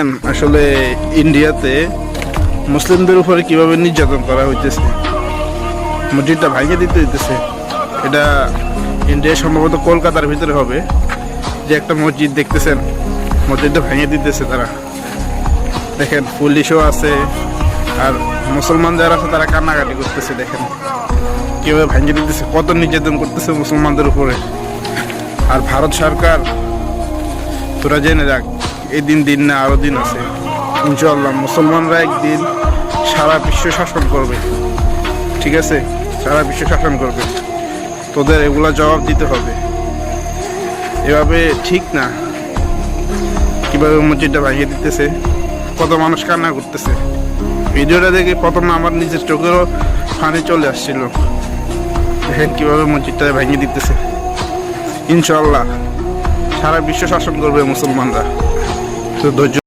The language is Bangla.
দেখেন আসলে ইন্ডিয়াতে মুসলিমদের উপরে কিভাবে নির্যাতন করা হইতেছে, মসজিদটা ভাঙিয়ে দিতে হইতেছে। এটা ইন্ডিয়া সম্ভবত কলকাতার ভিতরে হবে, যে একটা মসজিদ দেখতেছেন, মসজিদটা ভাঙিয়ে দিতেছে তারা। দেখেন পুলিশও আছে, আর মুসলমান যারা আছে তারা কান্নাকাটি করতেছে। দেখেন কিভাবে ভাঙিয়ে দিতেছে, কত নির্যাতন করতেছে মুসলমানদের উপরে। আর ভারত সরকার, তোরা জেনে রাখ, এই দিন না আরো দিন আছে ইনশাআল্লাহ। মুসলমানরা একদিন সারা বিশ্ব শাসন করবে, ঠিক আছে? সারা বিশ্ব শাসন করবে, তোদের এগুলা জবাব দিতে হবে। এভাবে ঠিক না। কিভাবে মসজিদটা ভাঙিয়ে দিতেছে, কত মানুষ কান্না করতেছে। ভিডিওটা দেখে প্রথমে আমার নিজের চোখেরও পানি চলে আসছিল। দেখেন কিভাবে মসজিদটা ভাঙিয়ে দিতেছে। ইনশাআল্লাহ সারা বিশ্ব শাসন করবে মুসলমানরা। তো ধৈর্য